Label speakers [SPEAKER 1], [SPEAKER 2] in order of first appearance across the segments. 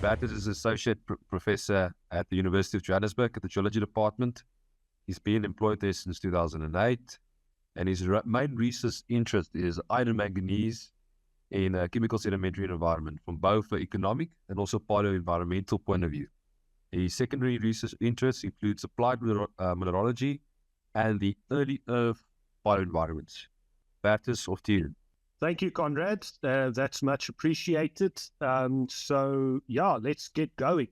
[SPEAKER 1] Bertus is Associate Professor at the University of Johannesburg at the Geology Department. He's been employed there since 2008, and his main research interest is iron and manganese in a chemical sedimentary environment from both an economic and also environmental point of view. His secondary research interests include applied mineralogy and the early earth bioenvironments. Bertus, off to you.
[SPEAKER 2] Thank you, Conrad. That's much appreciated. Let's get going.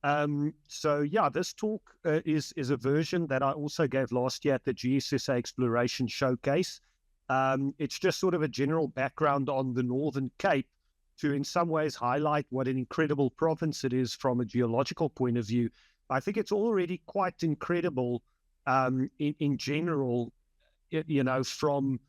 [SPEAKER 2] This talk is a version that I also gave last year at the GSSA Exploration Showcase. It's just sort of a general background on the Northern Cape to in some ways highlight what an incredible province it is from a geological point of view. I think it's already quite incredible in general, from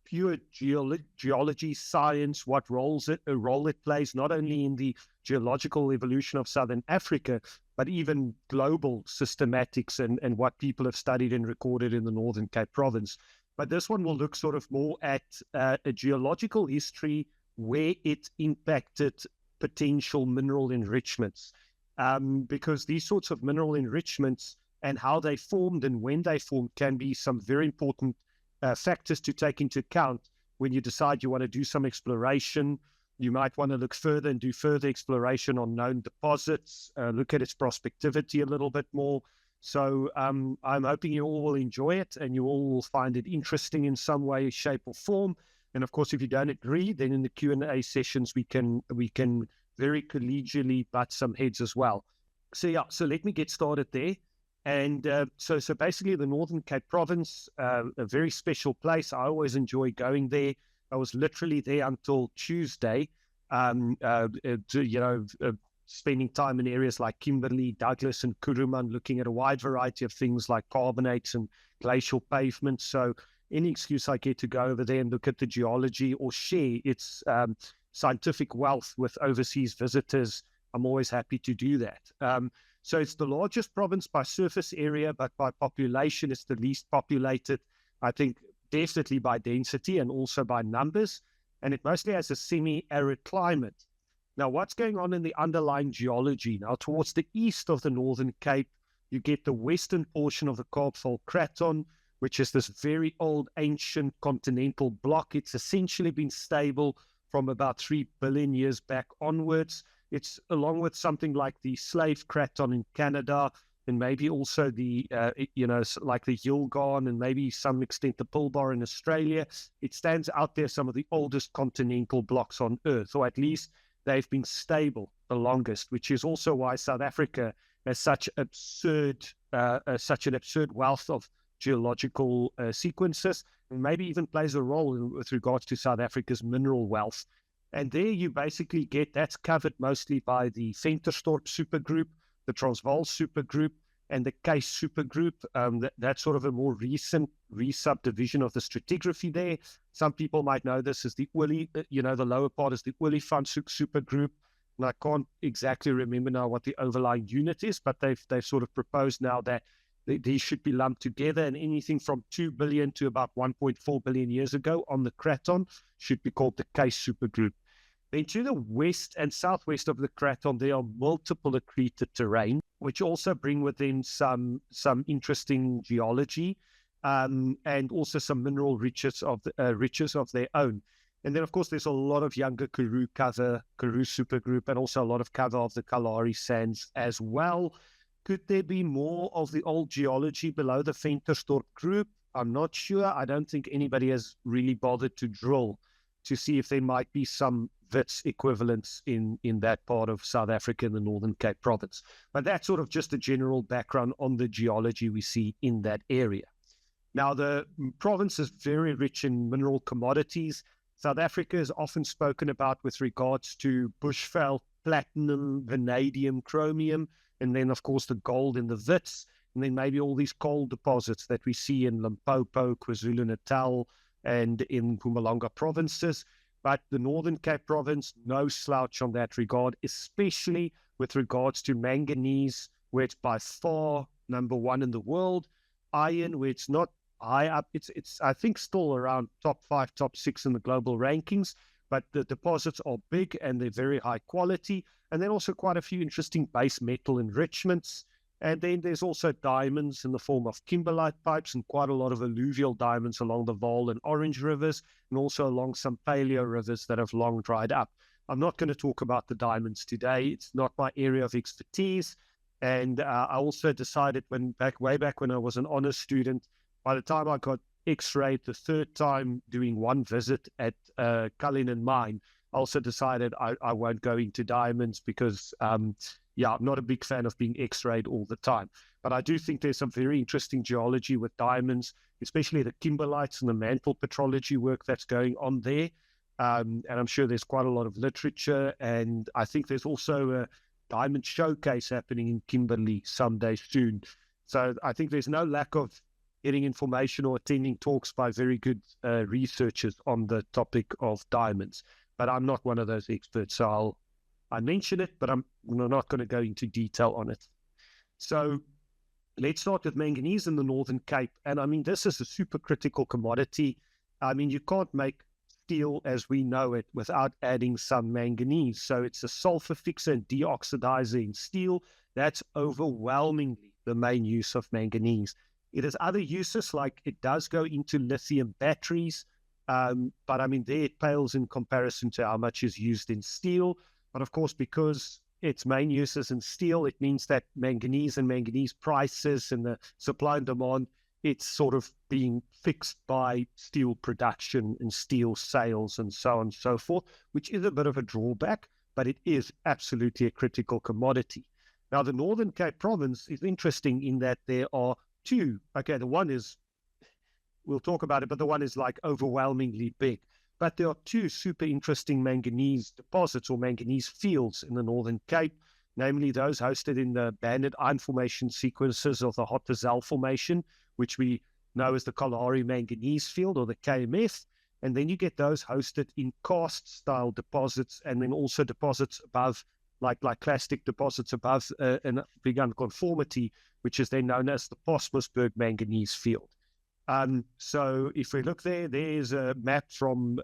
[SPEAKER 2] pure geology science, what role it plays, not only in the geological evolution of Southern Africa, but even global systematics and what people have studied and recorded in the Northern Cape province. But this one will look sort of more at a geological history where it impacted potential mineral enrichments, because these sorts of mineral enrichments and how they formed and when they formed can be some very important factors to take into account when you decide you want to do some exploration. You might want to look further and do further exploration on known deposits, look at its prospectivity a little bit more. So I'm hoping you all will enjoy it and you all will find it interesting in some way, shape or form. And of course, if you don't agree, then in the Q&A sessions, we can very collegially butt some heads as well. So let me get started there. And so basically the Northern Cape province, a very special place. I always enjoy going there. I was literally there until Tuesday, spending time in areas like Kimberley, Douglas and Kuruman, looking at a wide variety of things like carbonates and glacial pavements. So any excuse I get to go over there and look at the geology or share its scientific wealth with overseas visitors, I'm always happy to do that. So it's the largest province by surface area, but by population, it's the least populated, I think definitely by density and also by numbers. And it mostly has a semi-arid climate. Now, what's going on in the underlying geology? Now, towards the east of the Northern Cape, you get the western portion of the Kaapval Craton, which is this very old, ancient continental block. It's essentially been stable from about 3 billion years back onwards. It's along with something like the Slave Craton in Canada, and maybe also the, like the Yilgarn, and maybe some extent the Pilbara in Australia. It stands out there, some of the oldest continental blocks on Earth, or at least they've been stable the longest, which is also why South Africa has such an absurd wealth of geological sequences, and maybe even plays a role with regards to South Africa's mineral wealth. And there you basically get, that's covered mostly by the Venterstorp supergroup, the Transvaal supergroup, and the Case supergroup. That's sort of a more recent re-subdivision of the stratigraphy there. Some people might know this as the Olie, the lower part is the Olifant supergroup. And I can't exactly remember now what the overlying unit is, but they've sort of proposed now that these should be lumped together, and anything from 2 billion to about 1.4 billion years ago on the Craton should be called the Case supergroup. Then to the west and southwest of the Craton, there are multiple accreted terrain, which also bring within some interesting geology, and also some mineral riches of their own. And then, of course, there's a lot of younger Karoo supergroup, and also a lot of cover of the Kalahari sands as well. Could there be more of the old geology below the Venterstorp group? I'm not sure. I don't think anybody has really bothered to drill to see if there might be some Wits equivalents in that part of South Africa in the Northern Cape province. But that's sort of just a general background on the geology we see in that area. Now, the province is very rich in mineral commodities. South Africa is often spoken about with regards to bushveld, platinum, vanadium, chromium, and then, of course, the gold in the Wits, and then maybe all these coal deposits that we see in Limpopo, KwaZulu-Natal, and in Mpumalanga provinces. But the Northern Cape province, no slouch on that regard, especially with regards to manganese, where it's by far number one in the world. Iron, where it's not high up, it's I think still around top 5, top 6 in the global rankings, but the deposits are big and they're very high quality. And then also quite a few interesting base metal enrichments. And then there's also diamonds in the form of kimberlite pipes and quite a lot of alluvial diamonds along the Vaal and Orange rivers, and also along some paleo rivers that have long dried up. I'm not going to talk about the diamonds today. It's not my area of expertise. And I also decided way back when I was an honors student, by the time I got X-rayed the third time doing one visit at Cullinan Mine, I also decided I won't go into diamonds because, I'm not a big fan of being X-rayed all the time. But I do think there's some very interesting geology with diamonds, especially the kimberlites and the mantle petrology work that's going on there. And I'm sure there's quite a lot of literature. And I think there's also a diamond showcase happening in Kimberley someday soon. So I think there's no lack of getting information or attending talks by very good researchers on the topic of diamonds. But I'm not one of those experts, so I mention it, but I'm not going to go into detail on it. So let's start with manganese in the Northern Cape. And I mean, this is a super critical commodity. I mean, you can't make steel as we know it without adding some manganese. So it's a sulfur fixer and deoxidizer in steel. That's overwhelmingly the main use of manganese. It has other uses, like it does go into lithium batteries, but I mean, there it pales in comparison to how much is used in steel. But of course, because its main use is in steel, it means that manganese and manganese prices and the supply and demand, it's sort of being fixed by steel production and steel sales and so on and so forth, which is a bit of a drawback, but it is absolutely a critical commodity. Now, the Northern Cape province is interesting in that there are two. Okay, the one is, we'll talk about it, but the one is like overwhelmingly big. But there are two super interesting manganese deposits or manganese fields in the Northern Cape, namely those hosted in the banded iron formation sequences of the Hotazel Formation, which we know as the Kalahari Manganese Field or the KMF. And then you get those hosted in karst-style deposits, and then also deposits above, like clastic deposits above a big unconformity, which is then known as the Prospectivity Manganese Field. So if we look there, there's a map from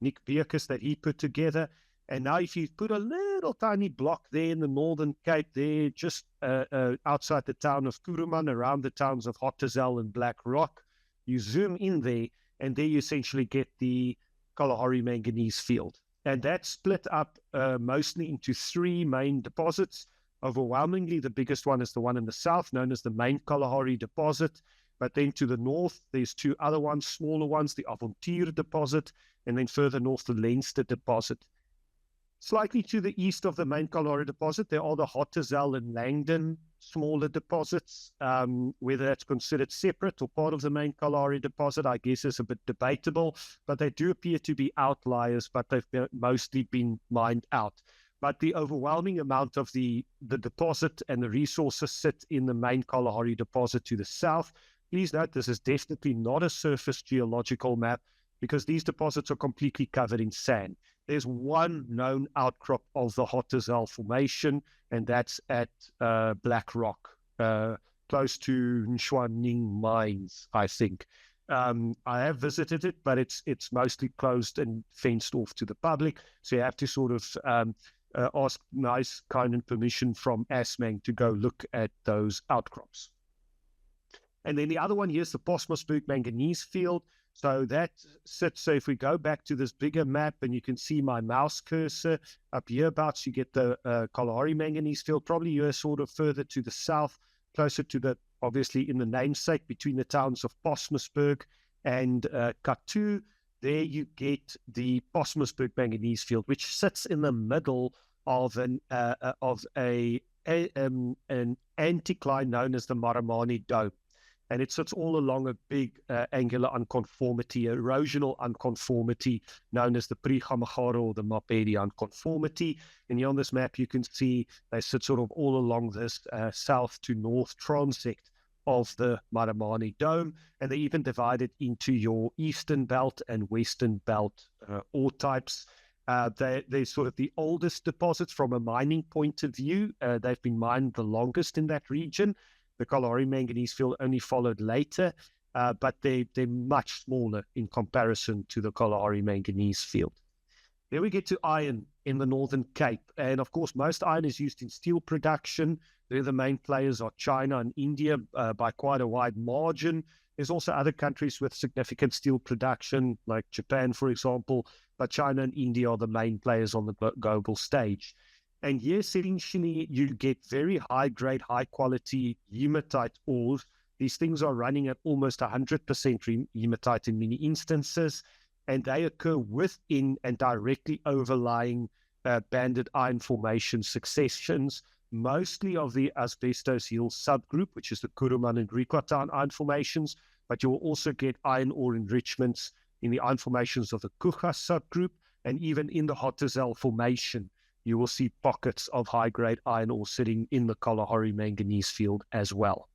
[SPEAKER 2] Nick Beerkus that he put together. And now if you put a little tiny block there in the Northern Cape, there just outside the town of Kuruman, around the towns of Hotazel and Black Rock, you zoom in there, and there you essentially get the Kalahari Manganese Field. And that's split up mostly into three main deposits. Overwhelmingly, the biggest one is the one in the south, known as the main Kalahari deposit. But then to the north, there's two other ones, smaller ones, the Avontuur deposit, and then further north, the Leinster deposit. Slightly to the east of the main Kalahari deposit, there are the Hotazel and Langdon smaller deposits. Whether that's considered separate or part of the main Kalahari deposit, I guess is a bit debatable, but they do appear to be outliers, but they've mostly been mined out. But the overwhelming amount of the deposit and the resources sit in the main Kalahari deposit to the south. Please note, this is definitely not a surface geological map because these deposits are completely covered in sand. There's one known outcrop of the Hotazel Formation, and that's at Black Rock, close to Nshwaning Mines, I think. I have visited it, but it's mostly closed and fenced off to the public. So you have to sort of ask nice, kind, and permission from ASMANG to go look at those outcrops. And then the other one here is the Prospectivity Manganese Field. So that sits, so if we go back to this bigger map, and you can see my mouse cursor up hereabouts, you get the Kalahari Manganese Field, probably you're sort of further to the south, closer to the, obviously in the namesake, between the towns of Postmasburg and Kathu. There you get the Postmasburg Manganese Field, which sits in the middle of an anticline known as the Maramani Dome. And it sits all along a big angular unconformity, erosional unconformity, known as the Prigamagaro or the Mapedi unconformity. And here on this map, you can see they sit sort of all along this south to north transect of the Maramani Dome. And they even divided into your eastern belt and western belt ore types. They're sort of the oldest deposits from a mining point of view. They've been mined the longest in that region. The Kalahari Manganese Field only followed later, but they're much smaller in comparison to the Kalahari Manganese Field. Then we get to iron in the Northern Cape. And of course, most iron is used in steel production. There, the main players are China and India by quite a wide margin. There's also other countries with significant steel production, like Japan, for example, but China and India are the main players on the global stage. And here, essentially, you get very high-grade, high-quality hematite ores. These things are running at almost 100% hematite in many instances, and they occur within and directly overlying banded iron formation successions, mostly of the asbestos hill subgroup, which is the Kuruman and Griquatin iron formations, but you will also get iron ore enrichments in the iron formations of the Kucha subgroup, and even in the Hotazel formation, you will see pockets of high-grade iron ore sitting in the Kalahari manganese field as well.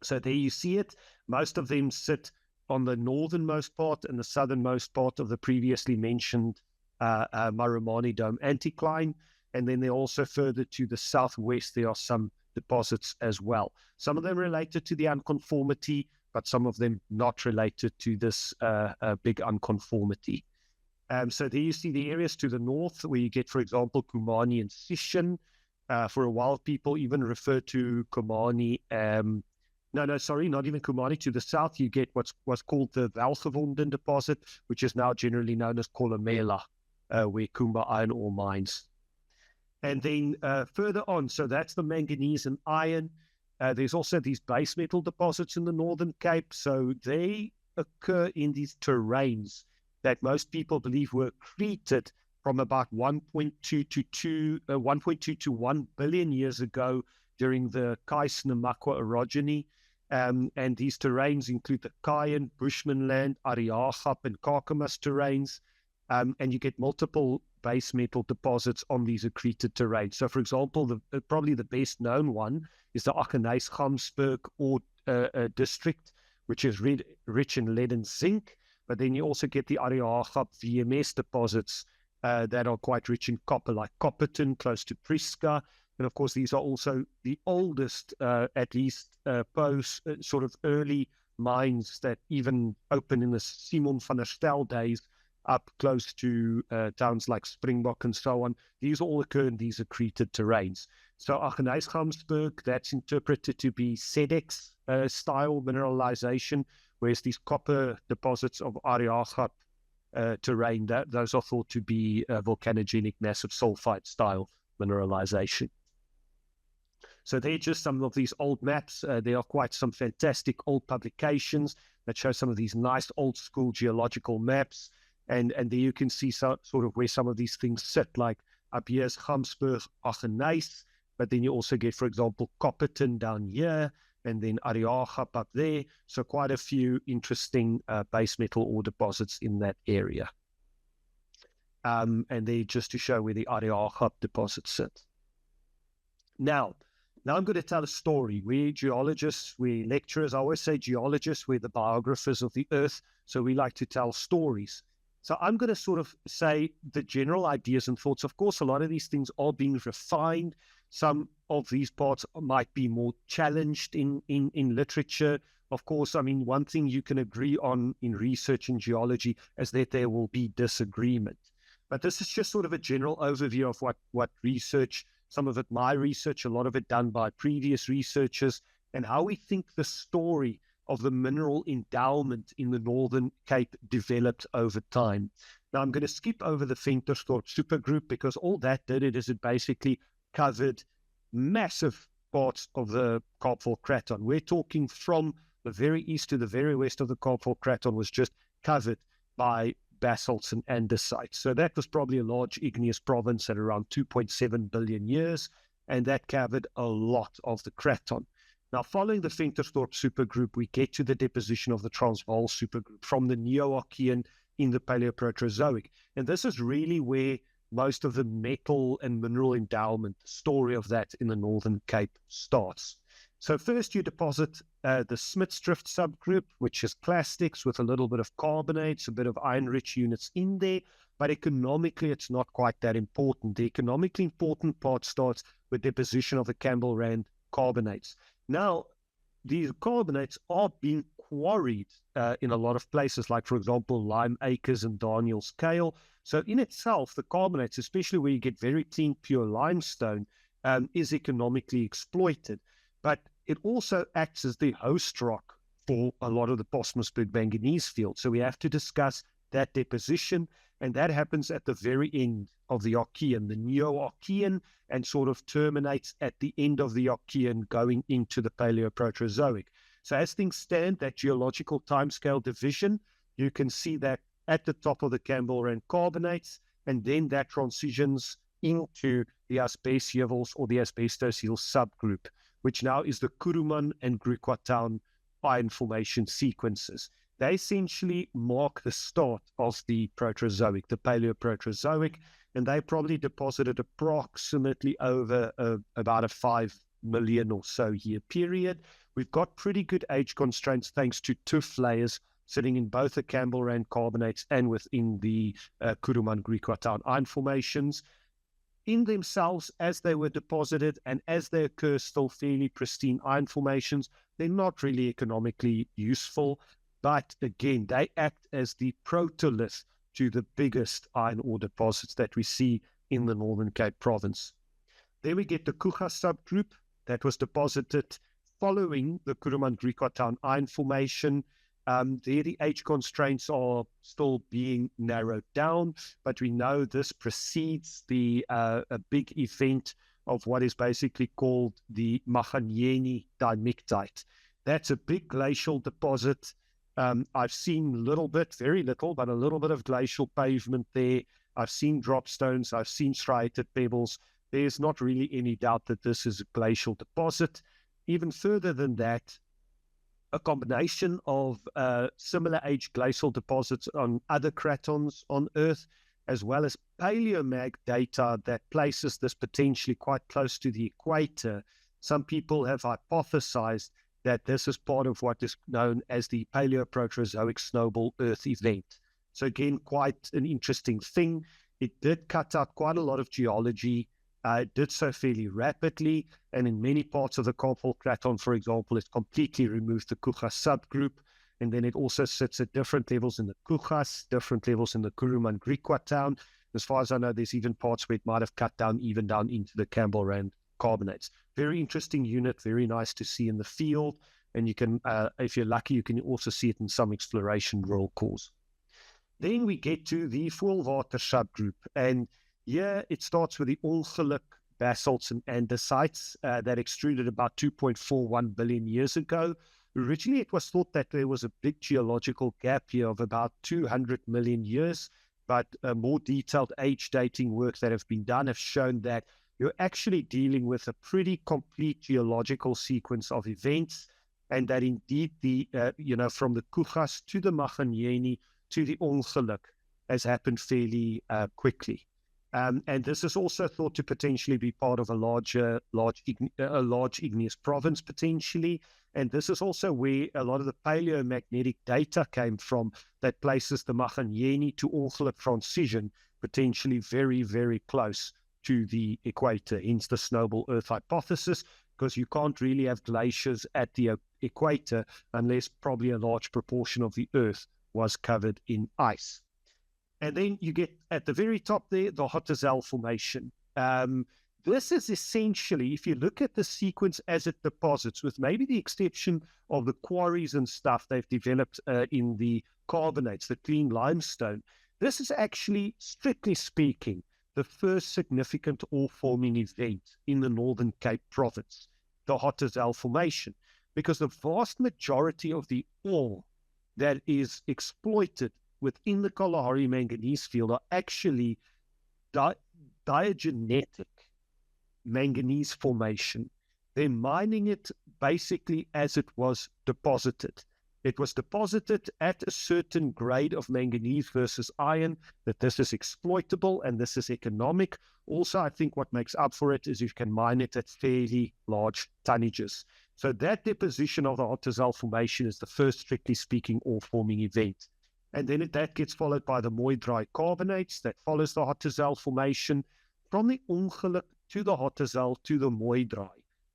[SPEAKER 2] So there you see it. Most of them sit on the northernmost part and the southernmost part of the previously mentioned Marumani Dome anticline. And then they're also further to the southwest, there are some deposits as well. Some of them related to the unconformity, but some of them not related to this big unconformity. So there you see the areas to the north where you get, for example, Kumani and Sishen. For a while, people even refer to Kumani. Sorry, not even Kumani. To the south, you get what's called the Valgewonden deposit, which is now generally known as Kolomela, where Kumba iron ore mines. And then further on, so that's the manganese and iron. There's also these base metal deposits in the Northern Cape. So they occur in these terrains that most people believe were accreted from about 1.2 to 1 billion years ago during the Kais-Namakwa orogeny. And these terrains include the Kayan, Bushmanland, Ariaghap, and Kakamas terrains. And you get multiple base metal deposits on these accreted terrains. So, for example, probably the best known one is the Manganes ore district, which is rich in lead and zinc. But then you also get the Ariaghap VMS deposits that are quite rich in copper, like Copperton, close to Priska. And of course, these are also the oldest, at least post sort of early mines that even open in the Simon van der Stel days, up close to towns like Springbok and so on. These all occur in these accreted terrains. So Aggeneyshamsburg, that's interpreted to be SEDEX style mineralization, whereas these copper deposits of Ariaghap terrain, those are thought to be volcanogenic massive sulfide style mineralization. So they're just some of these old maps. There are quite some fantastic old publications that show some of these nice old school geological maps. And there you can see sort of where some of these things sit, like up here is Gamsberg, Aggeneys, but then you also get, for example, Copperton down here, and then Ariaghap up there. So quite a few interesting base metal ore deposits in that area. And there just to show where the Ariaghap deposits sit. Now I'm going to tell a story. We're geologists, we're lecturers. I always say geologists, we're the biographers of the earth. So we like to tell stories. So I'm going to sort of say the general ideas and thoughts. Of course, a lot of these things are being refined. Some of these parts might be more challenged in literature. Of course, I mean, one thing you can agree on in research in geology is that there will be disagreement. But this is just sort of a general overview of what research, some of it my research, a lot of it done by previous researchers, and how we think the story of the mineral endowment in the Northern Cape developed over time. Now, I'm going to skip over the Ventersdorp supergroup because all that did is it basically covered massive parts of the Kaapvolk-Kraton. We're talking from the very east to the very west of the Kaapvolk-Kraton was just covered by basalts and andesites. So that was probably a large igneous province at around 2.7 billion years, and that covered a lot of the Kraton. Now, following the Ventersdorp supergroup, we get to the deposition of the Transvaal supergroup from the Neo-Archean in the Paleoproterozoic. And this is really where most of the metal and mineral endowment, the story of that in the Northern Cape starts. So first you deposit the Smitsdrift subgroup, which is clastics with a little bit of carbonates, a bit of iron-rich units in there, but economically it's not quite that important. The economically important part starts with deposition of the Campbell Rand carbonates. Now, these carbonates are being quarried in a lot of places, like, for example, Lime Acres and Daniel's Kale. So in itself, the carbonates, especially where you get very clean, pure limestone, is economically exploited. But it also acts as the host rock for a lot of the Postmasburg manganese field. So we have to discuss that deposition, and that happens at the very end of the Archean, the Neo-Archean, and sort of terminates at the end of the Archean going into the Paleoproterozoic. So as things stand, that geological timescale division, you can see that at the top of the Campbell Rand carbonates, and then that transitions into the Asbestials or the Asbestocele subgroup, which now is the Kuruman and Griquatown iron formation sequences. They essentially mark the start of the Proterozoic, the Paleoproterozoic, and they probably deposited approximately over about a 5 million or so year period. We've got pretty good age constraints thanks to tuff layers sitting in both the Campbell Rand carbonates and within the Kuruman Griquatown iron formations. In themselves, as they were deposited and as they occur still fairly pristine iron formations, they're not really economically useful. But again, they act as the protolith to the biggest iron ore deposits that we see in the Northern Cape province. Then we get the Kucha subgroup that was deposited following the Kuruman Griquatown iron formation. There the age constraints are still being narrowed down, but we know this precedes the a big event of what is basically called the Manganes dimictite. That's a big glacial deposit. I've seen very little, but a little bit of glacial pavement there. I've seen drop stones. I've seen striated pebbles. There's not really any doubt that this is a glacial deposit. Even further than that, a combination of similar age glacial deposits on other cratons on Earth, as well as paleomag data that places this potentially quite close to the equator. Some people have hypothesized that this is part of what is known as the Paleoproterozoic snowball Earth event. So again, quite an interesting thing. It did cut out quite a lot of geology. It did so fairly rapidly, and in many parts of the Kampel Craton, for example, it completely removed the Kucha subgroup, and then it also sits at different levels in the Kuchas, different levels in the Kuruman Griquatown. As far as I know, there's even parts where it might have cut down even down into the Campbell Rand carbonates. Very interesting unit, very nice to see in the field, and you can, if you're lucky, you can also see it in some exploration roll calls. Then we get to the Voelwater subgroup, and here it starts with the Ongeluk basalts and andesites that extruded about 2.41 billion years ago. Originally, it was thought that there was a big geological gap here of about 200 million years, but more detailed age dating work that have been done have shown that you're actually dealing with a pretty complete geological sequence of events, and that indeed the, from the Kuchas to the Manganes to the Ongeluk has happened fairly quickly. And this is also thought to potentially be part of a large igneous province potentially. And this is also where a lot of the paleomagnetic data came from that places the Manganes to Ongeluk transition potentially very, very close to the equator, hence the snowball Earth hypothesis, because you can't really have glaciers at the equator unless probably a large proportion of the Earth was covered in ice. And then you get at the very top there, the Hotazel Formation. This is essentially, if you look at the sequence as it deposits, with maybe the exception of the quarries and stuff they've developed in the carbonates, the clean limestone, this is actually, strictly speaking, the first significant ore-forming event in the Northern Cape province, the Hotazel Formation, because the vast majority of the ore that is exploited within the Kalahari manganese field are actually diagenetic manganese formation. They're mining it basically as it was deposited. It was deposited at a certain grade of manganese versus iron, that this is exploitable and this is economic. Also, I think what makes up for it is you can mine it at fairly large tonnages. So that deposition of the Hotazel Formation is the first, strictly speaking, ore-forming event. And then that gets followed by the Mooi-Draai carbonates that follows the Hotazel Formation. From the Ongeluk to the Hotazel to the Mooi-Draai,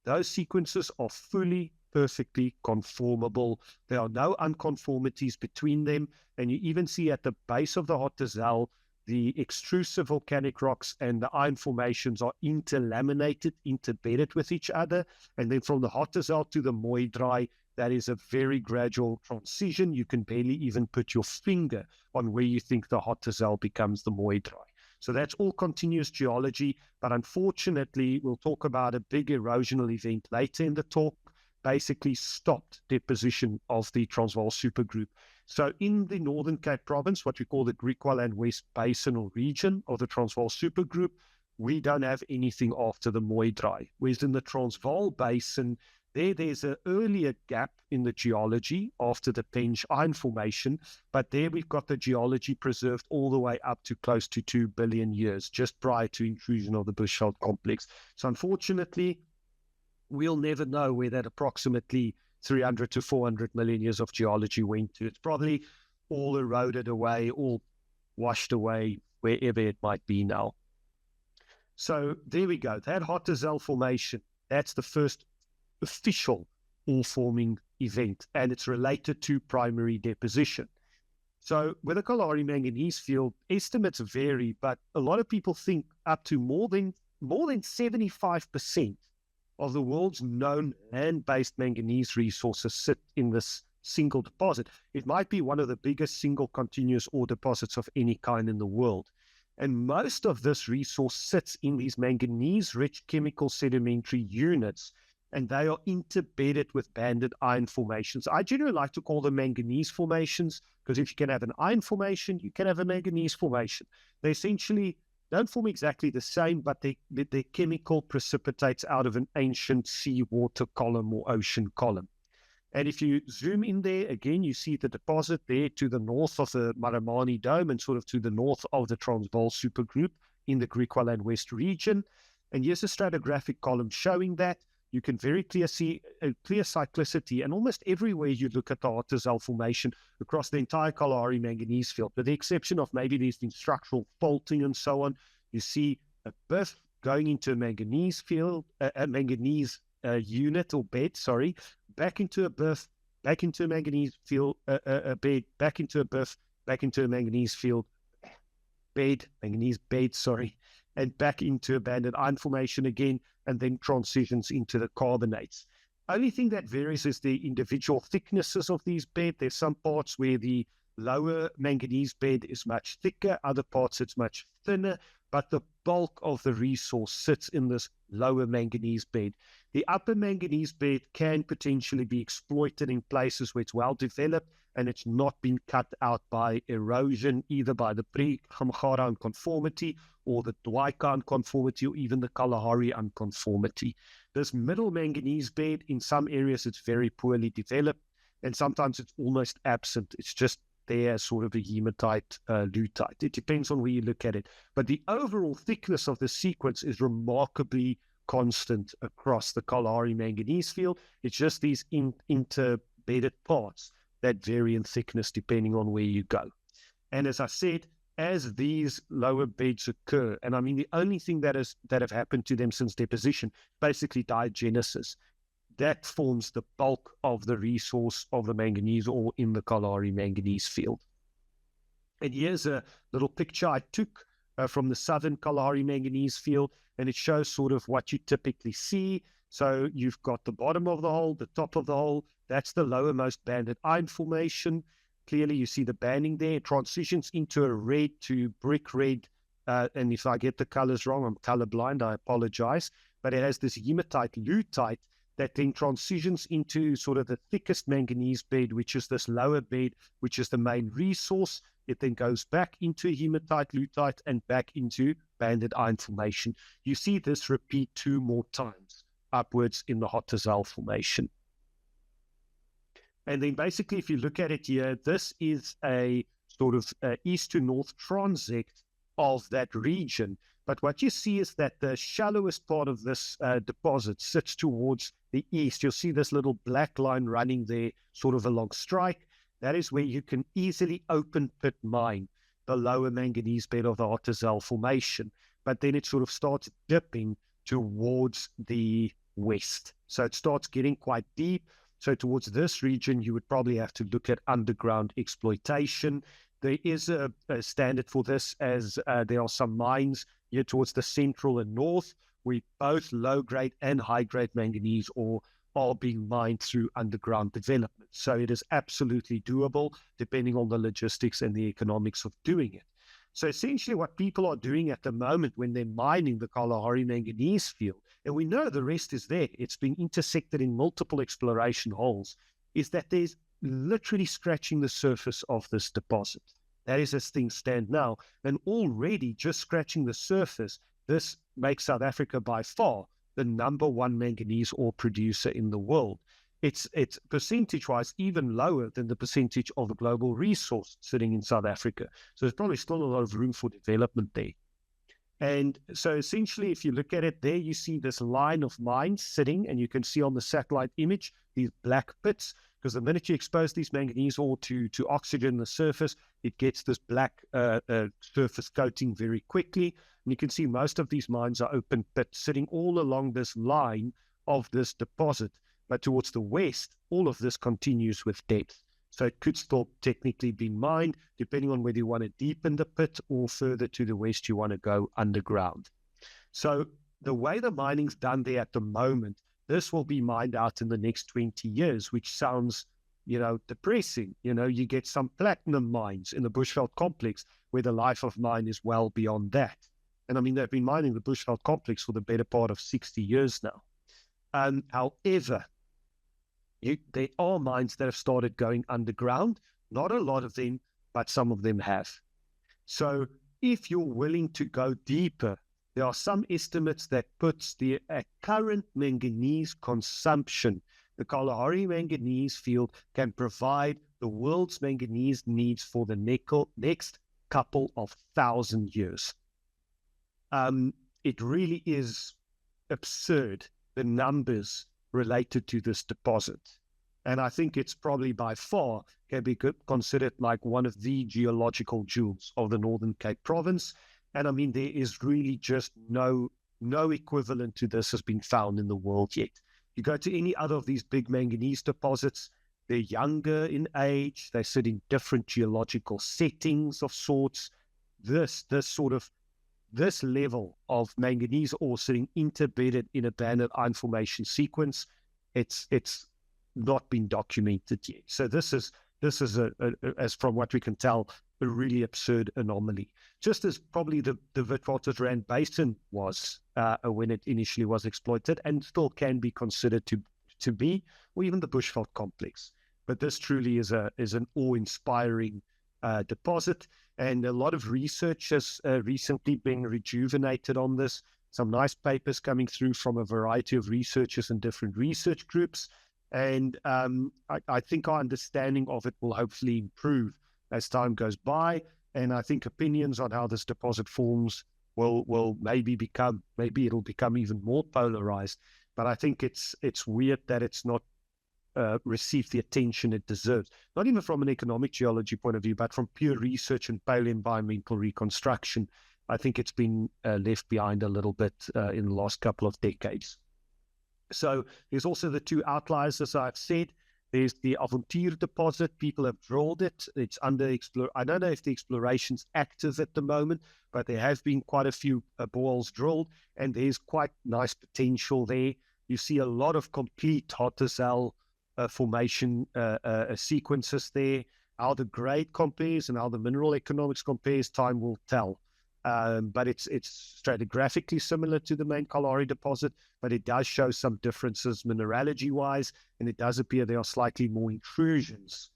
[SPEAKER 2] those sequences are fully perfectly conformable. There are no unconformities between them. And you even see at the base of the Hotazel, the extrusive volcanic rocks and the iron formations are interlaminated, interbedded with each other. And then from the Hotazel to the Moedrai, that is a very gradual transition. You can barely even put your finger on where you think the Hotazel becomes the Moedrai. So that's all continuous geology, but unfortunately, we'll talk about a big erosional event later in the talk, basically stopped deposition of the Transvaal supergroup. So in the Northern Cape Province, what we call the Griqualand West Basinal region of the Transvaal supergroup, we don't have anything after the Moedrai. Whereas in the Transvaal Basin, there's an earlier gap in the geology after the Penge Iron Formation, but there we've got the geology preserved all the way up to close to 2 billion years, just prior to intrusion of the Bushveld complex. So unfortunately, we'll never know where that approximately 300 to 400 million years of geology went to. It's probably all eroded away, all washed away, wherever it might be now. So there we go. That Hotazel Formation, that's the first official ore-forming event, and it's related to primary deposition. So with the Kalahari manganese field, estimates vary, but a lot of people think up to more than 75% of the world's known land-based manganese resources sit in this single deposit. It might be one of the biggest single continuous ore deposits of any kind in the world. And most of this resource sits in these manganese-rich chemical sedimentary units, and they are interbedded with banded iron formations. I generally like to call them manganese formations, because if you can have an iron formation, you can have a manganese formation. They essentially don't form exactly the same, but their chemical precipitates out of an ancient seawater column or ocean column. And if you zoom in there, again, you see the deposit there to the north of the Maramani Dome and sort of to the north of the Transvaal supergroup in the Griqualand West region. And here's a stratigraphic column showing that. You can very clearly see a clear cyclicity, and almost everywhere you look at the Hotazel Formation across the entire Kalahari manganese field, with the exception of maybe there's been structural faulting and so on, you see a berth going into a manganese field, a manganese unit or bed, back into a berth, back into a manganese field, a bed, back into a berth, back into a manganese field, manganese bed, and back into a banded iron formation again, and then transitions into the carbonates. Only thing that varies is the individual thicknesses of these beds. There's some parts where the lower manganese bed is much thicker, other parts it's much thinner, but the bulk of the resource sits in this lower manganese bed. The upper manganese bed can potentially be exploited in places where it's well developed and it's not been cut out by erosion, either by the pre-Gamgara unconformity or the Dwaika unconformity or even the Kalahari unconformity. This middle manganese bed, in some areas it's very poorly developed, and sometimes it's almost absent. It's just there as sort of a hematite, lutite. It depends on where you look at it. But the overall thickness of the sequence is remarkably constant across the Kalahari manganese field. It's just these interbedded parts that vary in thickness depending on where you go. And as I said, as these lower beds occur, and I mean the only thing that have happened to them since deposition, basically diagenesis, that forms the bulk of the resource of the manganese ore in the Kalahari manganese field. And here's a little picture I took from the southern Kalahari manganese field, and it shows sort of what you typically see. So you've got the bottom of the hole, the top of the hole, that's the lowermost banded iron formation. Clearly you see the banding there. It transitions into a red to brick red, and if I get the colors wrong, I'm colorblind, I apologize, but it has this hematite lutite that then transitions into sort of the thickest manganese bed, which is this lower bed, which is the main resource. It then goes back into hematite, lutite, and back into banded iron formation. You see this repeat 2 more times upwards in the Hotazel Formation. And then basically, if you look at it here, this is a sort of east to north transect of that region. But what you see is that the shallowest part of this deposit sits towards the east. You'll see this little black line running there, sort of along strike. That is where you can easily open pit mine the lower manganese bed of the Hotazel Formation. But then it sort of starts dipping towards the west. So it starts getting quite deep. So towards this region, you would probably have to look at underground exploitation. There is a standard for this, as there are some mines here towards the central and north where both low-grade and high-grade manganese ore are being mined through underground development. So it is absolutely doable, depending on the logistics and the economics of doing it. So essentially what people are doing at the moment when they're mining the Kalahari manganese field, and we know the rest is there, it's been intersected in multiple exploration holes, is that there's literally scratching the surface of this deposit. That is as things stand now. And already just scratching the surface, this makes South Africa by far the #1 manganese ore producer in the world. It's percentage-wise even lower than the percentage of the global resource sitting in South Africa. So there's probably still a lot of room for development there. And so essentially, if you look at it there, you see this line of mines sitting, and you can see on the satellite image, these black pits, because the minute you expose these manganese ore to oxygen in the surface, it gets this black surface coating very quickly. And you can see most of these mines are open pit, sitting all along this line of this deposit. But towards the west, all of this continues with depth. So it could still technically be mined, depending on whether you want to deepen the pit or further to the west, you want to go underground. So the way the mining's done there at the moment, this will be mined out in the next 20 years, which sounds, depressing. You get some platinum mines in the Bushveld complex where the life of mine is well beyond that. And I mean, they've been mining the Bushveld complex for the better part of 60 years now. However, there are mines that have started going underground. Not a lot of them, but some of them have. So if you're willing to go deeper, there are some estimates that puts the current manganese consumption, the Kalahari manganese field can provide the world's manganese needs for the next couple of 1,000 years. It really is absurd, the numbers related to this deposit. And I think it's probably by far can be considered like one of the geological jewels of the Northern Cape province. And I mean, there is really just no equivalent to this has been found in the world yet. You go to any other of these big manganese deposits, they're younger in age, they sit in different geological settings of sorts. This level of manganese ore sitting interbedded in a banded iron formation sequence, it's not been documented yet. So this is as from what we can tell, a really absurd anomaly. Just as probably the Witwatersrand Basin was when it initially was exploited, and still can be considered to be, or even the Bushveld complex. But this truly is an awe-inspiring deposit. And a lot of research has recently been rejuvenated on this. Some nice papers coming through from a variety of researchers and different research groups. And I think our understanding of it will hopefully improve as time goes by. And I think opinions on how this deposit forms will maybe it'll become even more polarized. But I think it's weird that it's not received the attention it deserves, not even from an economic geology point of view, but from pure research and paleoenvironmental reconstruction. I think it's been left behind a little bit in the last couple of decades. So there's also the two outliers, as I've said. There's the Avontuur deposit. People have drilled it. It's under I don't know if the exploration's active at the moment, but there have been quite a few boreholes drilled, and there's quite nice potential there. You see a lot of complete Hotazel formation sequences there. How the grade compares and how the mineral economics compares, time will tell. But it's stratigraphically similar to the main Kalahari deposit, but it does show some differences mineralogy-wise, and it does appear there are slightly more intrusions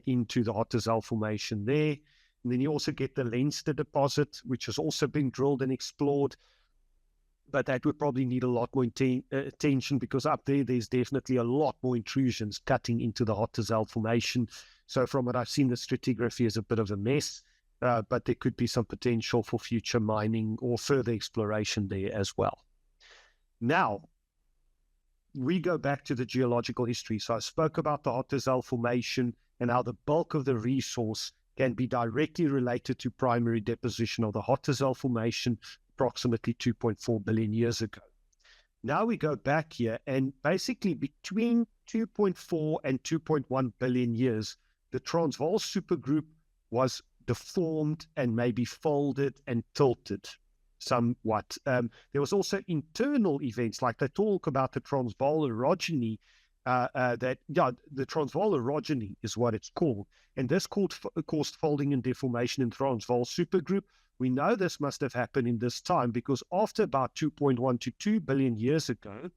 [SPEAKER 2] into the Hotazel formation there. And then you also get the Leinster deposit, which has also been drilled and explored, but that would probably need a lot more attention, because up there's definitely a lot more intrusions cutting into the Hotazel formation. So from what I've seen, the stratigraphy is a bit of a mess. But there could be some potential for future mining or further exploration there as well. Now, we go back to the geological history. So I spoke about the Hotazel formation and how the bulk of the resource can be directly related to primary deposition of the Hotazel formation approximately 2.4 billion years ago. Now we go back here, and basically between 2.4 and 2.1 billion years, the Transvaal supergroup was deformed and maybe folded and tilted somewhat. There was also internal events, like they talk about the Transvaal orogeny, the Transvaal orogeny is what it's called. And this caused folding and deformation in Transvaal supergroup. We know this must have happened in this time because after about 2.1 to 2 billion years ago,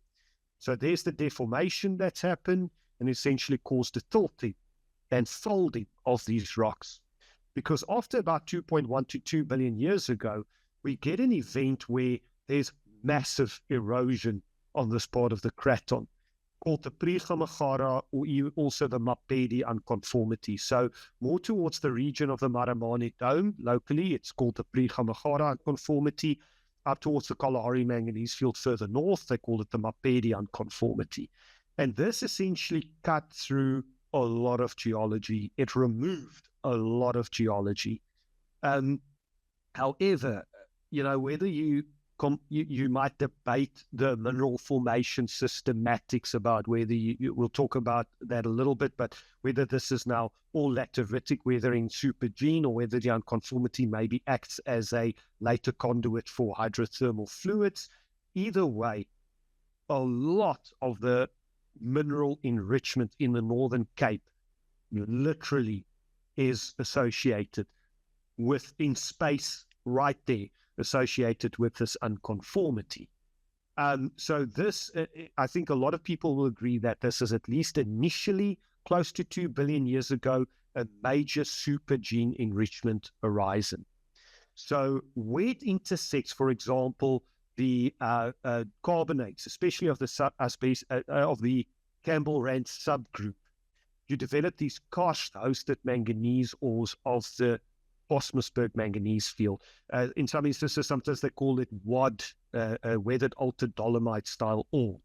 [SPEAKER 2] so there's the deformation that's happened and essentially caused the tilting and folding of these rocks. Because after about 2.1 to 2 billion years ago, we get an event where there's massive erosion on this part of the craton, called the Pre-Gamagara, or also the Mapedi unconformity. So more towards the region of the Maramane Dome, locally, it's called the Pre-Gamagara unconformity. Up towards the Kalahari manganese field further north, they call it the Mapedi unconformity. And this essentially cut through a lot of geology. It removed a lot of geology. However, whether you might debate the mineral formation systematics about whether we'll talk about that a little bit, but whether this is now all lateritic weathering supergene or whether the unconformity maybe acts as a later conduit for hydrothermal fluids. Either way, a lot of the mineral enrichment in the Northern Cape literally is associated with, in space right there, associated with this unconformity. So this, I think a lot of people will agree that this is at least initially, close to 2 billion years ago, a major supergene enrichment horizon. So where it intersects, for example, the carbonates, especially of the Campbell-Rand subgroup, you develop these karst-hosted manganese ores of the Osmusberg manganese field. In some instances, sometimes they call it WAD, weathered altered dolomite style ore.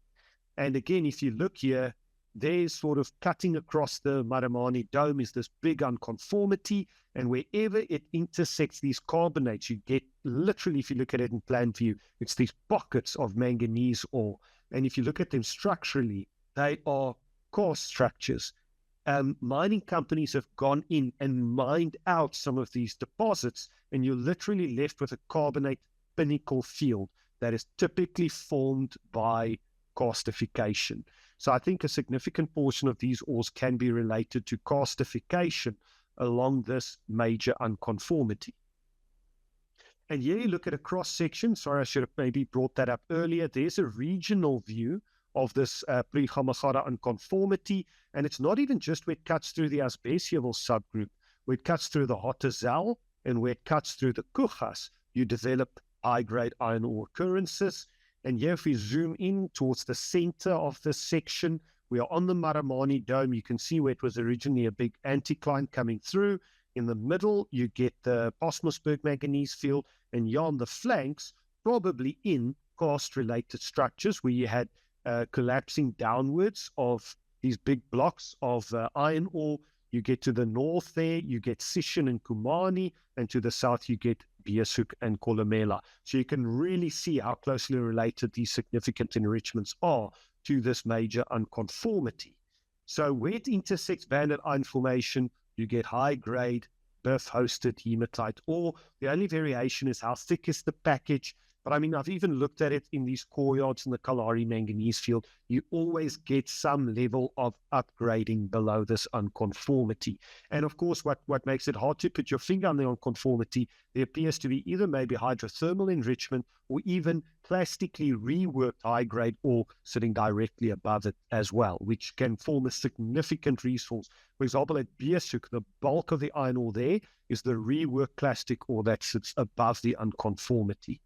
[SPEAKER 2] And again, if you look here, there's sort of cutting across the Maramane Dome is this big unconformity, and wherever it intersects these carbonates, you get literally, if you look at it in plan view, it's these pockets of manganese ore. And if you look at them structurally, they are karst structures. Mining companies have gone in and mined out some of these deposits, and you're literally left with a carbonate pinnacle field that is typically formed by karstification. So I think a significant portion of these ores can be related to karstification along this major unconformity. And here you look at a cross-section. Sorry, I should have maybe brought that up earlier. There's a regional view of this Pre-Gamagara unconformity, and it's not even just where it cuts through the Asbesieville subgroup, where it cuts through the Hotazel and where it cuts through the Kugas, you develop high-grade iron ore occurrences. And here if we zoom in towards the center of this section, we are on the Maramane Dome. You can see where it was originally a big anticline coming through. In the middle, you get the Osmusberg manganese field, and here on the flanks, probably in karst-related structures where you had collapsing downwards of these big blocks of iron ore. You get to the north there, you get Sishen and Kumani, and to the south you get Beeshoek and Kolomela. So you can really see how closely related these significant enrichments are to this major unconformity. So where it intersects banded iron formation, you get high-grade, BIF-hosted hematite ore. The only variation is how thick is the package. But I mean, I've even looked at it in these core yards in the Kalahari manganese field. You always get some level of upgrading below this unconformity. And of course, what makes it hard to put your finger on the unconformity, there appears to be either maybe hydrothermal enrichment or even plastically reworked high-grade ore sitting directly above it as well, which can form a significant resource. For example, at Beeshoek, the bulk of the iron ore there is the reworked plastic ore that sits above the unconformity.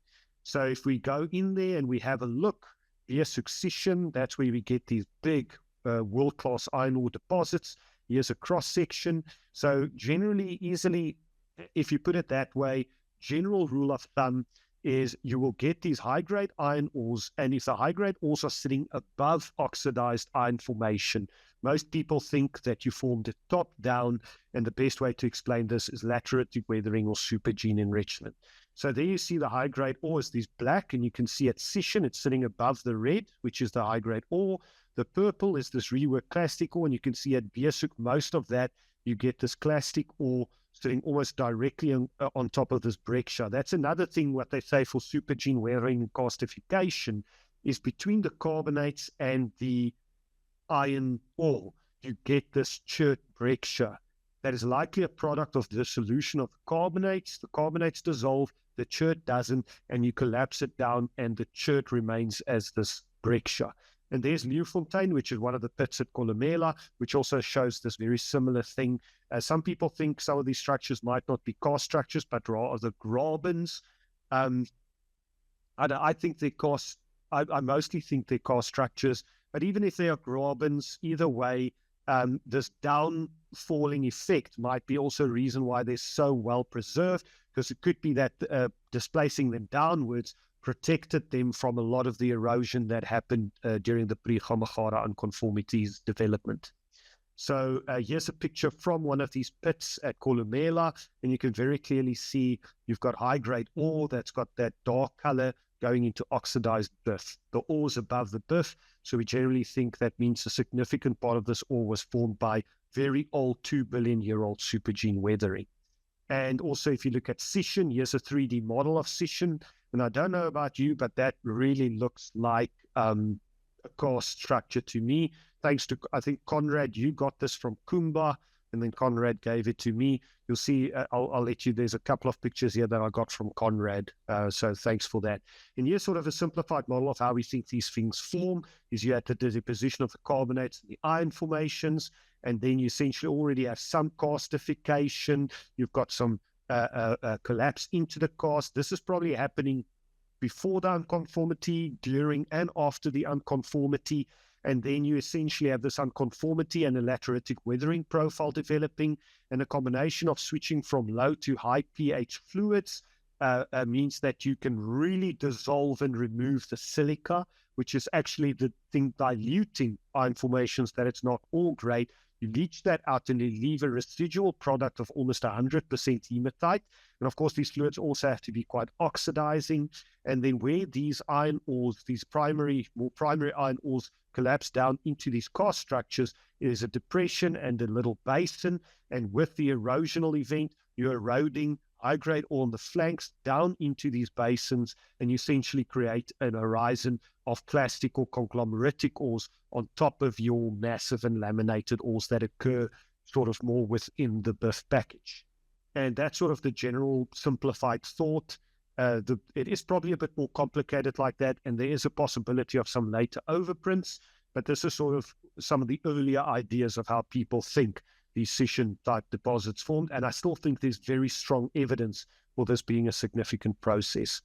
[SPEAKER 2] So if we go in there and we have a look, here's succession, that's where we get these big world-class iron ore deposits. Here's a cross-section. So generally, easily, if you put it that way, general rule of thumb, is you will get these high-grade iron ores, and if the high-grade ores are sitting above oxidized iron formation, most people think that you formed it top down, and the best way to explain this is lateritic weathering or supergene enrichment. So there you see the high-grade ore is this black, and you can see at scission, it's sitting above the red, which is the high-grade ore. The purple is this reworked clastic ore, and you can see at Beersuk, most of that, you get this clastic ore sitting almost directly on top of this breccia. That's another thing, what they say for supergene weathering and castification, is between the carbonates and the iron ore, you get this chert breccia. That is likely a product of the dissolution of the carbonates. The carbonates dissolve, the chert doesn't, and you collapse it down, and the chert remains as this breccia. And there's Leeuwfontein, which is one of the pits at Kolomela, which also shows this very similar thing. Some people think some of these structures might not be karst structures, but rather grabens. I think they're karst. I mostly think they're karst structures, but even if they are grabens, either way, this down-falling effect might be also a reason why they're so well preserved, because it could be that displacing them downwards protected them from a lot of the erosion that happened during the pre-Gamagara unconformities development. So here's a picture from one of these pits at Kolomela, and you can very clearly see you've got high-grade ore that's got that dark color going into oxidized BIF. The ore's above the BIF, so we generally think that means a significant part of this ore was formed by very old 2 billion year old supergene weathering. And also, if you look at scission, here's a 3D model of scission. And I don't know about you, but that really looks like a karst structure to me. Thanks to, I think, Conrad, you got this from Kumba, and then Conrad gave it to me. You'll see, I'll let you, there's a couple of pictures here that I got from Conrad. So thanks for that. And here's sort of a simplified model of how we think these things form, is you have the deposition of the carbonates and the iron formations, and then you essentially already have some karstification. You've got some collapse into the karst. This is probably happening before the unconformity, during and after the unconformity. And then you essentially have this unconformity and a lateritic weathering profile developing, and a combination of switching from low to high pH fluids means that you can really dissolve and remove the silica, which is actually the thing diluting iron formations, that it's not all great. You leach that out and you leave a residual product of almost 100% hematite. And of course, these fluids also have to be quite oxidizing. And then where these iron ores, these more primary iron ores, collapse down into these karst structures, is a depression and a little basin. And with the erosional event, you're eroding high-grade ore on the flanks down into these basins, and you essentially create an horizon of clastic or conglomeratic ores on top of your massive and laminated ores that occur sort of more within the BIF package. And that's sort of the general simplified thought. It is probably a bit more complicated like that, and there is a possibility of some later overprints, but this is sort of some of the earlier ideas of how people think these scission-type deposits formed, and I still think there's very strong evidence for this being a significant process.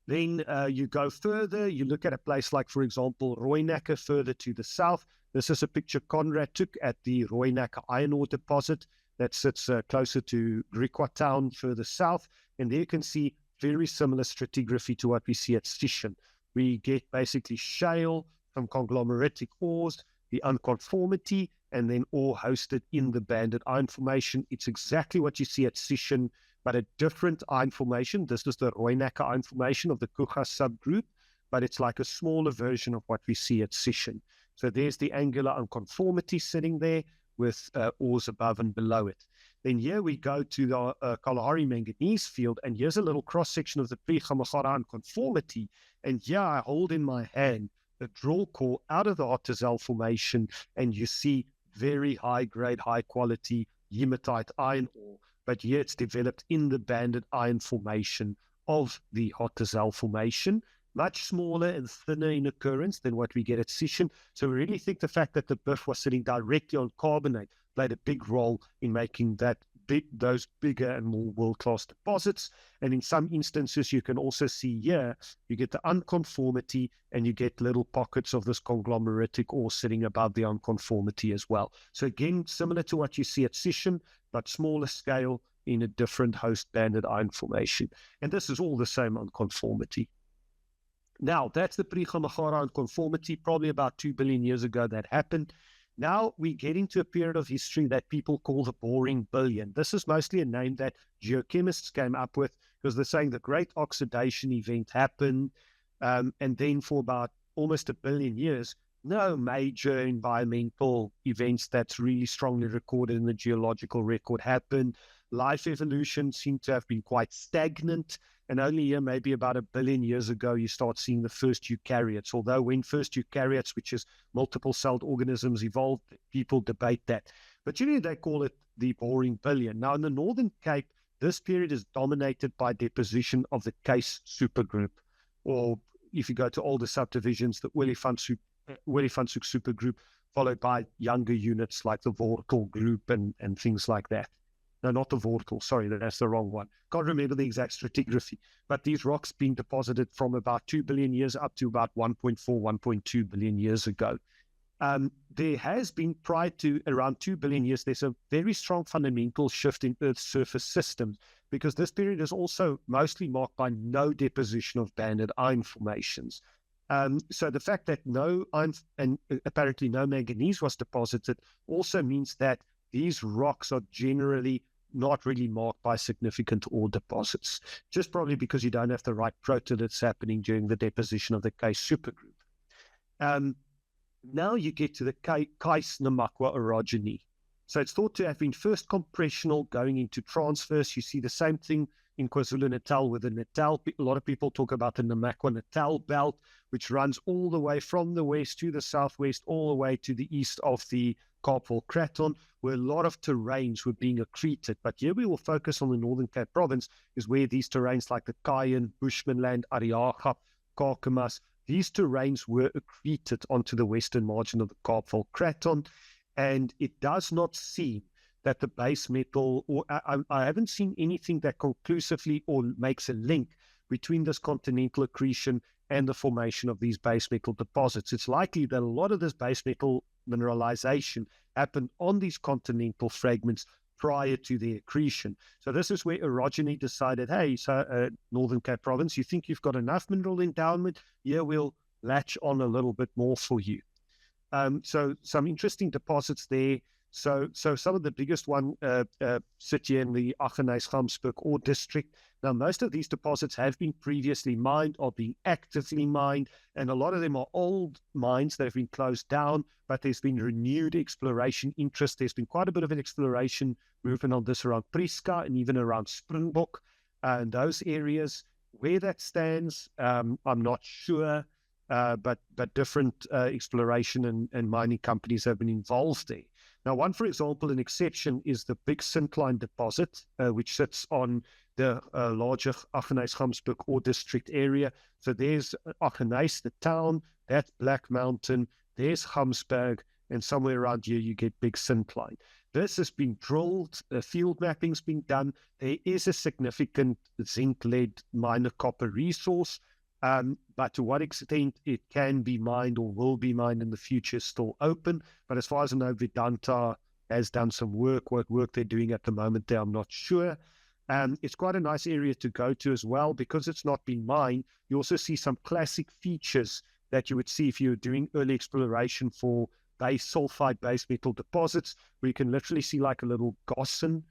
[SPEAKER 2] Then you go further, you look at a place like, for example, Rooinekke further to the south. This is a picture Conrad took at the Rooinekke iron ore deposit that sits closer to Griqua town further south, and there you can see very similar stratigraphy to what we see at scission. We get basically shale, some conglomeratic ores, the unconformity, and then ore hosted in the banded iron formation. It's exactly what you see at scission, but a different iron formation. This is the Rooinekke iron formation of the Kuga subgroup, but it's like a smaller version of what we see at scission. So there's the angular unconformity sitting there with ores above and below it. Then here we go to the Kalahari manganese field, and here's a little cross-section of the pre-Gamagara unconformity, and here I hold in my hand a draw core out of the Hotazel formation, and you see very high-grade, high-quality hematite iron ore, but here it's developed in the banded iron formation of the Hotazel formation, much smaller and thinner in occurrence than what we get at scission. So we really think the fact that the BIF was sitting directly on carbonate played a big role in making those bigger and more world-class deposits. And in some instances, you can also see here, you get the unconformity and you get little pockets of this conglomeratic ore sitting above the unconformity as well. So again, similar to what you see at scission, but smaller scale, in a different host banded iron formation. And this is all the same on conformity. Now, that's the pre-Khamagara on conformity. Probably about 2 billion years ago that happened. Now we get into a period of history that people call the boring billion. This is mostly a name that geochemists came up with because they're saying the great oxidation event happened. And then for about almost 1 billion years, no major environmental events that's really strongly recorded in the geological record happened. Life evolution seemed to have been quite stagnant. And only here, maybe about 1 billion years ago, you start seeing the first eukaryotes. Although when first eukaryotes, which is multiple-celled organisms, evolved, people debate that. But usually they call it the boring billion. Now, in the Northern Cape, this period is dominated by deposition of the case supergroup. Or if you go to older subdivisions, the Olifantshoek supergroup, followed by younger units like the Wortel group and things like that. No, not the Wortel. Sorry, that's the wrong one. Can't remember the exact stratigraphy. But these rocks being deposited from about 2 billion years up to about 1.4, 1.2 billion years ago. There has been, prior to around 2 billion years, there's a very strong fundamental shift in Earth's surface systems, because this period is also mostly marked by no deposition of banded iron formations. So the fact that no iron and apparently no manganese was deposited also means that these rocks are generally not really marked by significant ore deposits, just probably because you don't have the right protoliths happening during the deposition of the case supergroup. Now you get to the Kais-Namakwa orogeny. So it's thought to have been first compressional going into transverse. You see the same thing in KwaZulu-Natal with the Natal. A lot of people talk about the Namakwa-Natal belt, which runs all the way from the west to the southwest, all the way to the east of the Kaapveld-Kraton, where a lot of terrains were being accreted. But here we will focus on the Northern Cape Province, is where these terrains like the Kayan, Bushmanland, Ariaga, Kakamas, these terrains were accreted onto the western margin of the Kaapveld-Kraton. And it does not seem that the base metal, or I haven't seen anything that conclusively or makes a link between this continental accretion and the formation of these base metal deposits. It's likely that a lot of this base metal mineralization happened on these continental fragments prior to the accretion. So this is where orogeny decided, hey, so Northern Cape Province, you think you've got enough mineral endowment? Yeah, we'll latch on a little bit more for you. So some interesting deposits there. So some of the biggest one sit here in the Aggeneys-Gamsberg ore district. Now, most of these deposits have been previously mined or being actively mined, and a lot of them are old mines that have been closed down, but there's been renewed exploration interest. There's been quite a bit of an exploration movement on this around Prieska and even around Springbok and those areas. Where that stands, I'm not sure, but different exploration and mining companies have been involved there. Now, one, for example, an exception is the big syncline deposit, which sits on the larger Aggeneys-Gamsberg ore district area. So there's Aggeneys, the town, that's Black Mountain, there's Gamsberg, and somewhere around here you get big syncline. This has been drilled, field mapping's been done. There is a significant zinc-lead minor copper resource, but to what extent it can be mined or will be mined in the future is still open. But as far as I know, Vedanta has done some work. What work they're doing at the moment there, I'm not sure. It's quite a nice area to go to as well, because it's not been mined. You also see some classic features that you would see if you're doing early exploration for sulfide base metal deposits, where you can literally see like a little gossan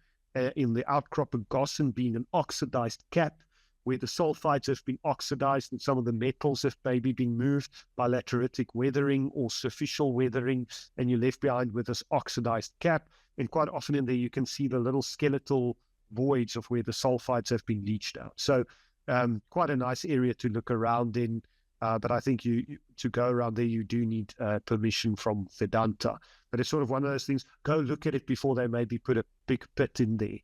[SPEAKER 2] in the outcrop of gossan being an oxidized cap, where the sulfides have been oxidized and some of the metals have maybe been moved by lateritic weathering or superficial weathering, and you're left behind with this oxidized cap. And quite often in there, you can see the little skeletal voids of where the sulfides have been leached out. So quite a nice area to look around in. But I think to go around there, you do need permission from Vedanta. But it's sort of one of those things, go look at it before they maybe put a big pit in there.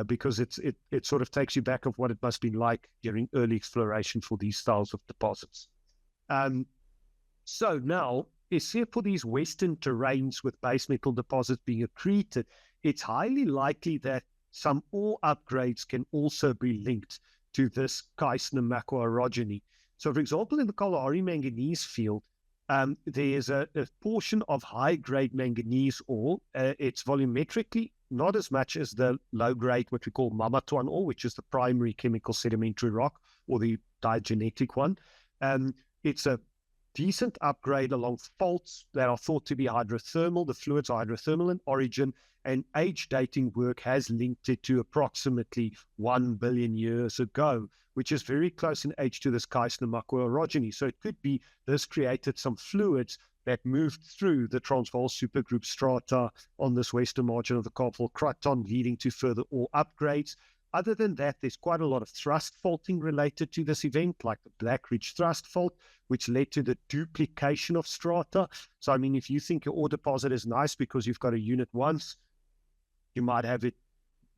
[SPEAKER 2] Because it sort of takes you back of what it must have been like during early exploration for these styles of deposits. So now, except for these western terrains with base metal deposits being accreted, it's highly likely that some ore upgrades can also be linked to this Kais-Namakwa orogeny. So, for example, in the Kalahari manganese field, there's a portion of high-grade manganese ore. It's volumetrically not as much as the low-grade, what we call Mamatuan ore, which is the primary chemical sedimentary rock, or the diagenetic one. It's a decent upgrade along faults that are thought to be hydrothermal. The fluids are hydrothermal in origin, and age dating work has linked it to approximately 1 billion years ago, which is very close in age to this Kaisner-Makwa orogeny. So it could be this created some fluids that moved through the Transvaal supergroup strata on this western margin of the Kaapvaal Craton, leading to further ore upgrades. Other than that, there's quite a lot of thrust faulting related to this event, like the Black Ridge thrust fault, which led to the duplication of strata. So, I mean, if you think your ore deposit is nice because you've got a unit once, you might have it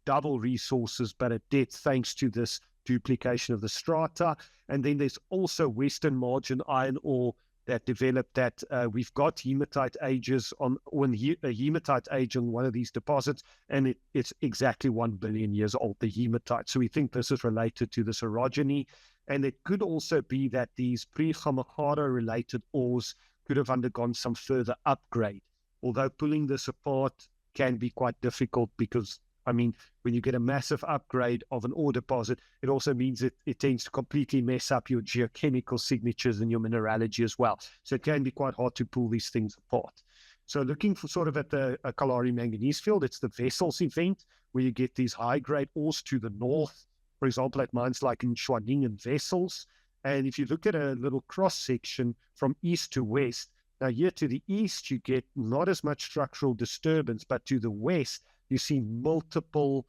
[SPEAKER 2] double resources, but at depth, thanks to this duplication of the strata. And then there's also western margin iron ore that developed that we've got hematite ages on, a hematite age on one of these deposits, and it's exactly 1 billion years old, the hematite. So we think this is related to this orogeny. And it could also be that these pre-Gamagara related ores could have undergone some further upgrade, although pulling this apart can be quite difficult because, I mean, when you get a massive upgrade of an ore deposit, it also means it tends to completely mess up your geochemical signatures and your mineralogy as well. So it can be quite hard to pull these things apart. So looking for sort of at the Kalahari manganese field, it's the vessels event where you get these high-grade ores to the north, for example, at mines like in Shwaning and Vessels. And if you look at a little cross-section from east to west, now here to the east, you get not as much structural disturbance, but to the west, you see multiple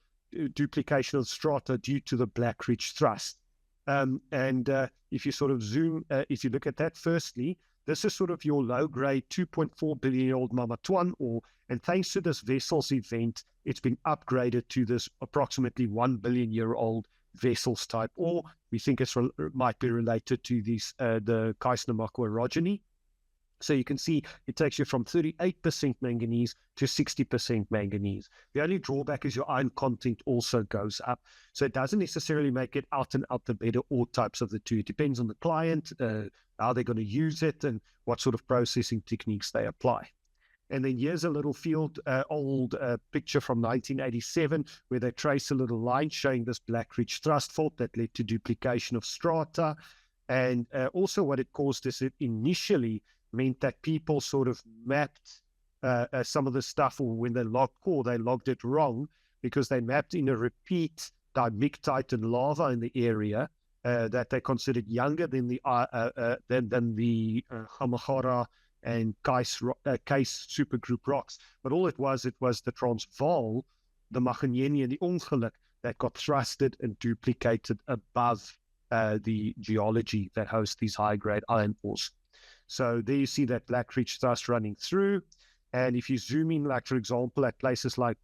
[SPEAKER 2] duplication of strata due to the Black Ridge thrust. If you sort of zoom, if you look at that firstly, this is sort of your low-grade 2.4 billion-year-old Mamatuan ore, and thanks to this Vessels event, it's been upgraded to this approximately 1 billion-year-old Vessels type ore. We think it might be related to these the Kaisner-Makwa orogeny. So you can see it takes you from 38% manganese to 60% manganese. The only drawback is your iron content also goes up. So it doesn't necessarily make it out and out the better ore types of the two. It depends on the client, how they're going to use it, and what sort of processing techniques they apply. And then here's a little field, old picture from 1987, where they trace a little line showing this Black Ridge thrust fault that led to duplication of strata. And also what it caused is it initially meant that people sort of mapped some of the stuff, or when they logged core, they logged it wrong because they mapped in a repeat dimictite and lava in the area that they considered younger than the Gamagara and Case supergroup rocks. But all it was the Transvaal, the Manganes and the Ongeluk that got thrusted and duplicated above the geology that hosts these high-grade iron ores. So there you see that Black Ridge thrust running through. And if you zoom in, like, for example, at places like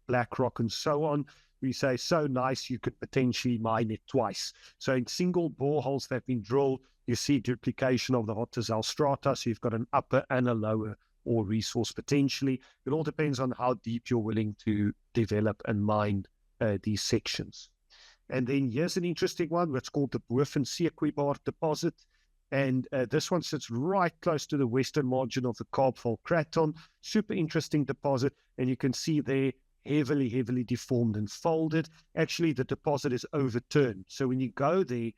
[SPEAKER 2] Black Rock and so on, we say so nice you could potentially mine it twice. So in single boreholes that have been drilled, you see duplication of the Hotazel strata. So you've got an upper and a lower ore resource potentially. It all depends on how deep you're willing to develop and mine these sections. And then here's an interesting one, what's called the Boven Sequoia deposit. And this one sits right close to the western margin of the Kaapvaal Craton. Super interesting deposit. And you can see there, heavily deformed and folded. Actually, the deposit is overturned. So when you go there,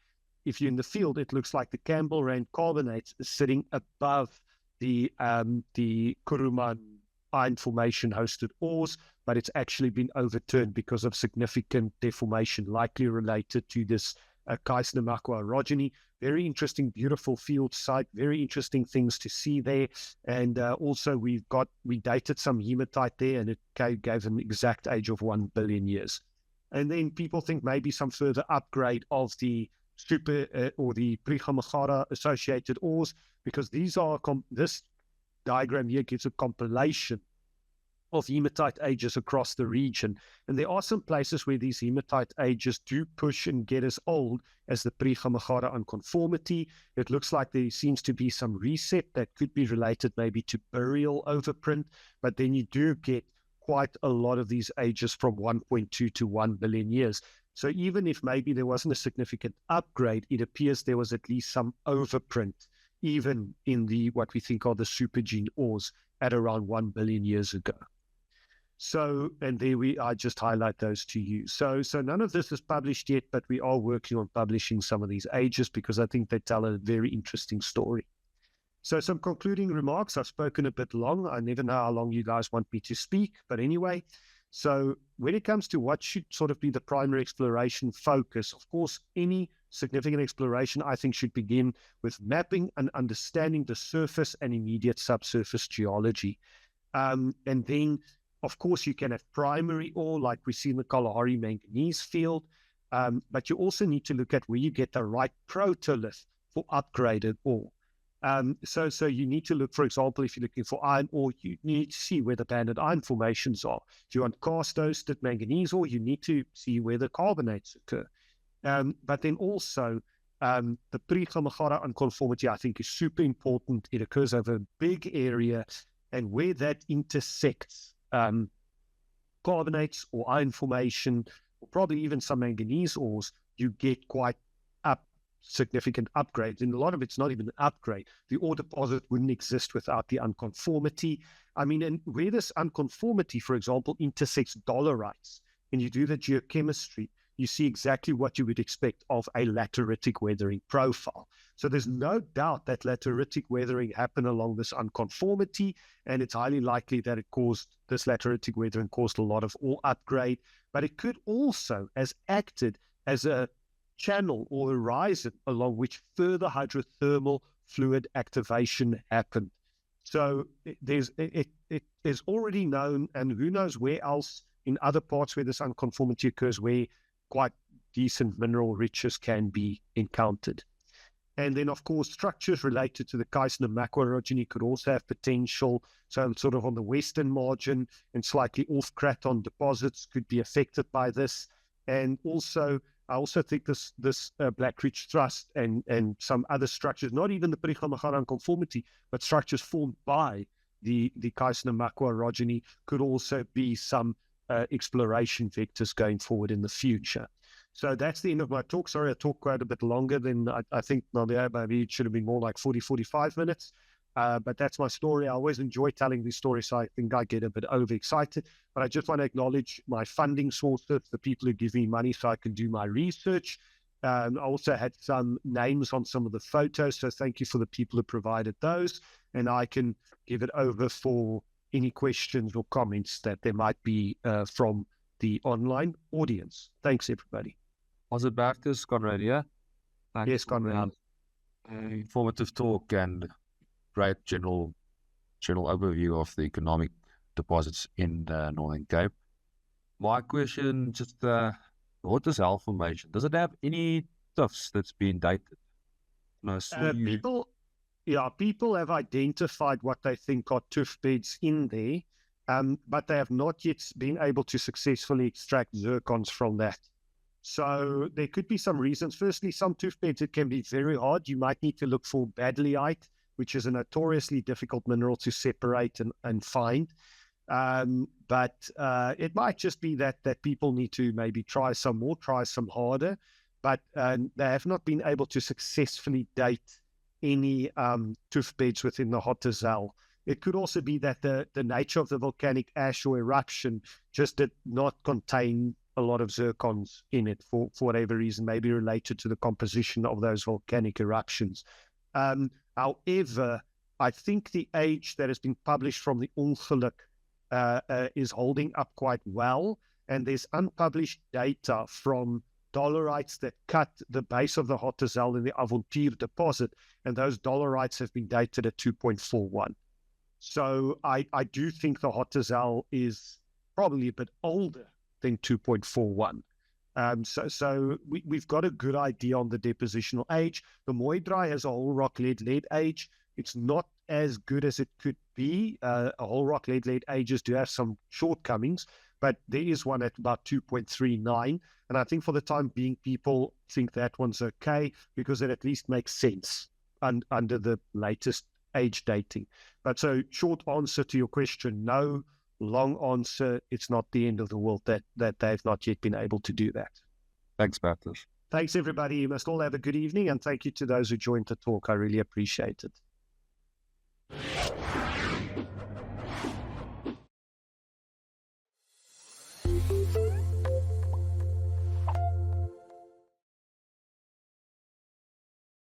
[SPEAKER 2] if you're in the field, it looks like the Campbell Rand carbonates is sitting above the Kuruman iron formation hosted ores, but it's actually been overturned because of significant deformation, likely related to this Kaisner-Makwa orogeny. Very interesting, beautiful field site, very interesting things to see there. And also we dated some hematite there, and it gave an exact age of 1 billion years. And then people think maybe some further upgrade of the or the pre-Gamagara associated ores, because these are this diagram here gives a compilation of hematite ages across the region. And there are some places where these hematite ages do push and get as old as the pre-Gamagara unconformity. It looks like there seems to be some reset that could be related maybe to burial overprint, but then you do get quite a lot of these ages from 1.2 to 1 billion years. So even if maybe there wasn't a significant upgrade, it appears there was at least some overprint, even in the what we think are the supergene ores at around 1 billion years ago. So, and there I just highlight those to you. So none of this is published yet, but we are working on publishing some of these ages because I think they tell a very interesting story. So some concluding remarks. I've spoken a bit long. I never know how long you guys want me to speak, but anyway. So when it comes to what should sort of be the primary exploration focus, of course, any significant exploration, I think, should begin with mapping and understanding the surface and immediate subsurface geology. And then, of course, you can have primary ore, like we see in the Kalahari manganese field, but you also need to look at where you get the right protolith for upgraded ore. So you need to look, for example, if you're looking for iron ore, you need to see where the banded iron formations are. If you want cast-hosted manganese ore, you need to see where the carbonates occur. But then also, the pre-Kamagara unconformity, I think, is super important. It occurs over a big area, and where that intersects carbonates or iron formation, or probably even some manganese ores, you get quite significant upgrades. And a lot of it's not even an upgrade. The ore deposit wouldn't exist without the unconformity. I mean, and where this unconformity, for example, intersects dolerites, and you do the geochemistry, you see exactly what you would expect of a lateritic weathering profile. So there's no doubt that lateritic weathering happened along this unconformity, and it's highly likely that this lateritic weathering caused a lot of ore upgrade, but it could also has acted as a channel or horizon along which further hydrothermal fluid activation happened. So it is already known, and who knows where else in other parts where this unconformity occurs, where quite decent mineral riches can be encountered. And then, of course, structures related to the Kaisner macroorogeny could also have potential. So sort of on the western margin and slightly off Craton deposits could be affected by this. And also, I also think this Black Ridge Thrust and some other structures, not even the pre-Kamagara unconformity, but structures formed by the Kaisner macroorogeny could also be some exploration vectors going forward in the future. So that's the end of my talk. Sorry, I talked quite a bit longer than I think maybe it should have been more like 40, 45 minutes. But that's my story. I always enjoy telling these stories, so I think I get a bit overexcited. But I just want to acknowledge my funding sources, the people who give me money so I can do my research. I also had some names on some of the photos, so thank you for the people who provided those. And I can give it over for any questions or comments that there might be from the online audience. Thanks, everybody.
[SPEAKER 1] Was it Bertus, Conrad? Yeah? Thanks.
[SPEAKER 2] Yes, Conrad.
[SPEAKER 1] Informative talk and great general overview of the economic deposits in the Northern Cape. My question, just what is Hell Formation? Does it have any tuffs that's been dated? No,
[SPEAKER 2] people have identified what they think are tuff beds in there, but they have not yet been able to successfully extract zircons from that. So there could be some reasons. Firstly, some tuff beds, it can be very hard. You might need to look for badleite, which is a notoriously difficult mineral to separate and find. But it might just be that people need to maybe try some more, try some harder, but they have not been able to successfully date any tuff beds within the Hotazel. It could also be that the nature of the volcanic ash or eruption just did not contain a lot of zircons in it for whatever reason, maybe related to the composition of those volcanic eruptions. However, I think the age that has been published from the Ongeluk is holding up quite well, and there's unpublished data from dolerites that cut the base of the Hotazel in the Avontuur deposit, and those dolerites have been dated at 2.41. So I do think the Hotazel is probably a bit older than 2.41. So we've got a good idea on the depositional age. The Moidrai has a whole rock lead age. It's not as good as it could be. A whole rock lead ages do have some shortcomings, but there is one at about 2.39. And I think for the time being, people think that one's okay because it at least makes sense under the latest age dating. But so short answer to your question, no. Long answer, it's not the end of the world that they've not yet been able to do that.
[SPEAKER 1] Thanks, Bertus.
[SPEAKER 2] Thanks, everybody. You must all have a good evening, and thank you to those who joined the talk. I really appreciate it.